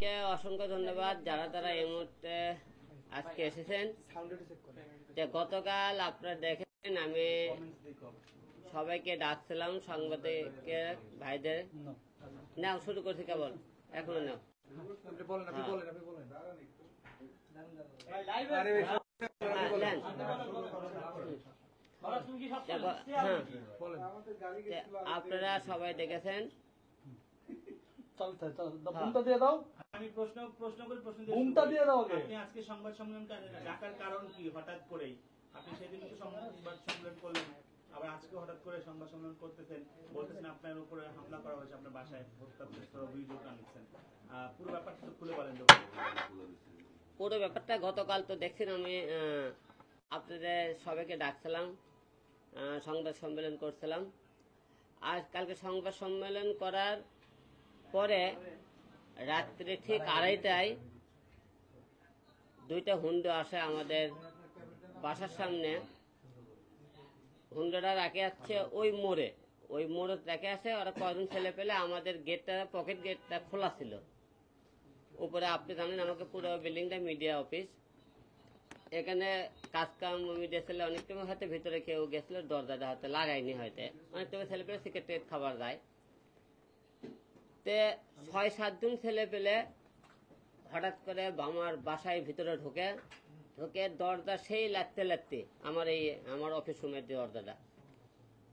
সবাইকে অসংখ্য ধন্যবাদ যারা যারা এই মুহূর্তে আজকে এসেছেন। যে গতকাল আপনারা দেখেন আমি সবাইকে ডাকছিলাম, সাংবাদিকের ভাইদের নাও শুরু করছি কেবল এখনো নাও আপনারা সবাই দেখেছেন। আমি প্রশ্ন দিয়ে দাও। আপনি আজকে সংবাদ সম্মেলন ডাকার কারণ কি? হঠাৎ করেই আপনি সেদিন তো সংবাদ সম্মেলন করলেন, আবার আজকে হঠাৎ করে সংবাদ সম্মেলন করতেছেন, বলতেছেন আপনার উপরে হামলা করা হয়েছে, আপনার বাসায় হত্যার অভিযোগ আনছেন। পুরো ব্যাপারটা তো খুলে বলেন। পুরো ব্যাপারটা গতকাল তো দেখছেন, আমি আপনাদের সবাইকে ডাকছিলাম, সংবাদ সম্মেলন করছিলাম। আজ কালকে সংবাদ সম্মেলন করার পরে রাত্রে ঠিক 2:30টায় দুইটা হুন্ডা আসে আমাদের বাসার সামনে। হুন্ডাটা রাখে আসছে ওই মোড়ে রেখে আসে। ওরা কয়েকজন ছেলে পেলে আমাদের গেটটা, পকেট গেটটা খোলা ছিল। উপরে আপনি জানেন আমাকে পুরো বিল্ডিংটা মিডিয়া অফিস, এখানে কাজকাম মিডিয়া ছেলে অনেক টাইম হয়তো ভিতরে কেউ গেছিল, দরজাটা হয়তো লাগাইনি, হয়তো অনেক টাইম ছেলে পেলে সিগারেট খাবার যায়। তে 6-7 জন ছেলে পেলে হঠাৎ করে আমার বাসায় ভিতরে ঢুকে দরজা সেই লাগতে আমার অফিস রুমের দরজাটা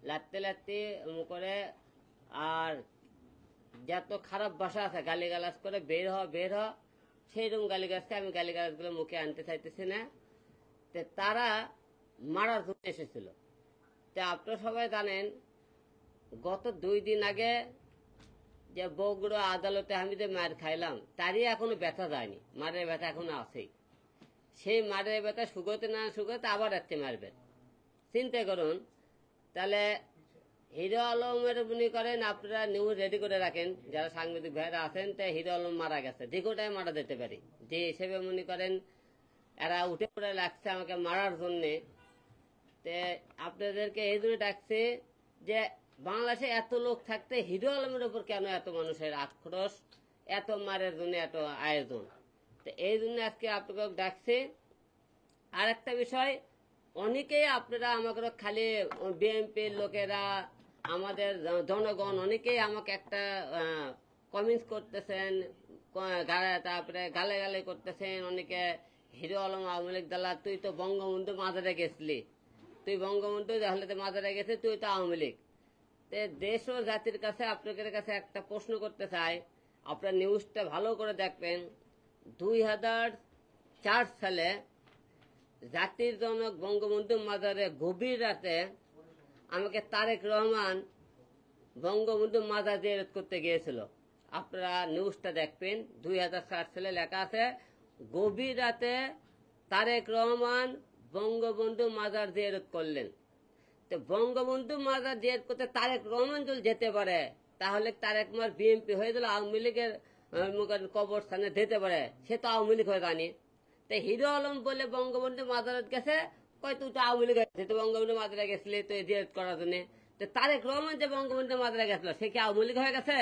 লাগতে করে, আর যত খারাপ ভাষা আছে গালিগালাজ করে বের হ সেইরকম গালিগালাজকে আমি গালিগালাজগুলো মুখে আনতে চাইতেছি না। তারা মারার জন্য এসেছিল। আপনারা সবাই জানেন গত 2 দিন আগে যে বগুড়া আদালতে আমি যে মার খাইলাম, তারই এখনো ব্যথা যায়নি, মারের ব্যথা এখনো আছেই। সেই মারের ব্যথা শুকোতে না শুকোতে আবার একটা মারবেন, চিন্তা করুন। তাহলে হিরো আলমের মনে করেন আপনারা নিউজ রেডি করে রাখেন, যারা সাংবাদিক ভাইরা আছেন, তাই হিরো আলম মারা গেছে, দীর্ঘটাই মারা যেতে পারি, যে হিসেবে মনে করেন এরা উঠে পড়ে লাগছে আমাকে মারার জন্যে। আপনাদেরকে এই জন্য ডাকছে যে বাংলাদেশে এত লোক থাকতে হিরো আলমের উপর কেন এত মানুষের আক্রোশ, এত মারের জন্য এত আয়োজন। তো এই জন্য আজকে আপনাকে ডাকছে। আর একটা বিষয়, অনেকেই আপনারা আমাকে খালি বিএনপির লোকেরা, আমাদের জনগণ অনেকেই আমাকে একটা কমেন্টস করতেছেন, তারপরে গালে করতেছেন অনেকে, হিরো আলম আওয়ামী লীগ দালা, তুই তো বঙ্গবন্ধু মাজারে গেছিলি, তুই বঙ্গবন্ধু তাহলে মাজারে গেছে, তুই তো আওয়ামী লীগ। দেশ ও জাতির কাছে আপনাদের কাছে একটা প্রশ্ন করতে চাই, আপনার নিউজটা ভালো করে দেখবেন। 2004 সালে জাতির জনক বঙ্গবন্ধু মাজারে গভীর রাতে আমাকে তারেক রহমান বঙ্গবন্ধু মাজার জিয়ারত করতে গিয়েছিল। আপনারা নিউজটা দেখবেন, 2004 সালে লেখা আছে গভীর রাতে তারেক রহমান বঙ্গবন্ধু মাজার জিয়ারত করলেন। তো বঙ্গবন্ধু মাজার জিয়ারত করতে তারেক রহমান যদি যেতে পারে, তাহলে তারেক রহমান বিএনপি হয়ে গেল, আওয়ামী লীগের কবরস্থানে যেতে পারে, সে তো আওয়ামী লীগ হয়ে জানি। তাই হিরো আলম বলে বঙ্গবন্ধু মাজারত গেছে, কয় তুই তো আওয়ামী লীগ হয়েছে, তুই বঙ্গবন্ধু মাজারে গেছিলি তুই জিয়ারত করার জন্য। তো তারেক রহমান যে বঙ্গবন্ধু মাজারে গেছিল, সে কি আওয়ামী লীগ হয়ে গেছে?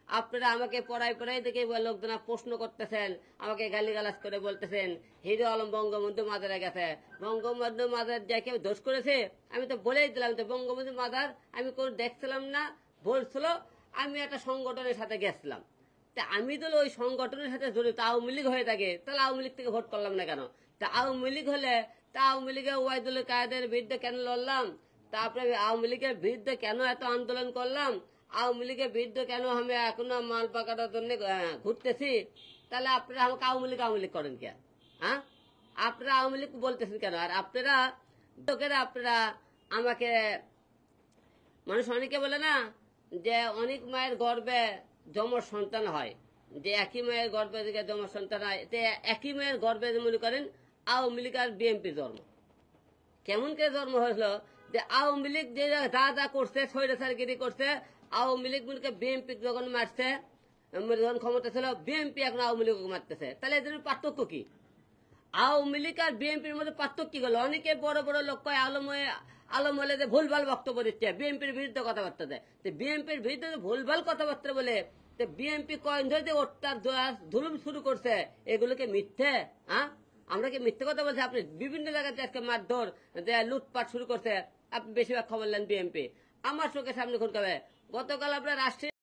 আপনারা আমাকে পড়াই দেখে লোকজনা প্রশ্ন করতেছেন, আমাকে গালিগালাজ করে বলতেছেন হিরো আলম বঙ্গবন্ধু মাজারে গেছে। বঙ্গবন্ধু মাজার যে কেউ দোষ করেছে? আমি তো বলেই দিলাম, তো বঙ্গবন্ধু মাজার আমি কোন দেখছিলাম না, বলছিল আমি একটা সংগঠনের সাথে গেছিলাম। তা আমি তো ওই সংগঠনের সাথে জড়িত আওয়ামী লীগ হয়ে থাকে, তাহলে আওয়ামী লীগ থেকে ভোট করলাম না কেন? তা আওয়ামী লীগ হলে তা আওয়ামী লীগের ওয়াইদুল কায়েদের বিরুদ্ধে কেন লড়লাম? তারপরে আওয়ামী লীগের বিরুদ্ধে কেন এত আন্দোলন করলাম? আওয়ামী লীগের বিরুদ্ধে কেন আমি এখনো মাল পাকানোর জন্য ঘুরতেছি? তাহলে আপনারা আমাকে আওয়ামী লীগ করেন কে? হ্যাঁ, আপনারা আওয়ামী লীগ বলতেছেন কেন? আর আপনারা আমাকে, মানুষ অনেকে বলে না যে অনেক মায়ের গর্ভে যমজ সন্তান হয়, যে একই মায়ের গর্ভে থেকে যমজ সন্তান হয়, একই মায়ের গর্ভে মনে করেন আওয়ামী লীগ আর বিএনপি জন্ম। কেমন করে জন্ম হয়েছিল? যে আওয়ামী লীগ যে যা করছে, স্বৈরাচারগিরি করছে, আওয়ামী লীগ মনে করে বিএনপি যখন মারছে, যখন ক্ষমতা ছিল, বিএনপি এখন আওয়ামী লীগ মারতেছে। তাহলে এদের পার্থক্য কি? আওয়ামী লীগ আর বিএনপির মধ্যে পার্থক্য কি হলো? অনেকে বড় বড় লোক কয় আলম হলে যে ভুলভাল বক্তব্য দিচ্ছে, বিএনপির বিরুদ্ধে কথাবার্তা দেয়। বিএনপির বিরুদ্ধে ভুলভাল কথাবার্তা বলে বিএনপি কয়েন ধরে ওটার ধুলুম শুরু করছে, এগুলোকে মিথ্যে? হ্যাঁ, আমরা কি মিথ্যে কথা বলছি? আপনি বিভিন্ন জায়গাতে আজকে মারধর, লুটপাট শুরু করছে, আপনি বেশিরভাগ খবর নেন বিএনপি। আমার চোখের সামনে খুন খাবে। গতকাল আপনার রাষ্ট্রীয়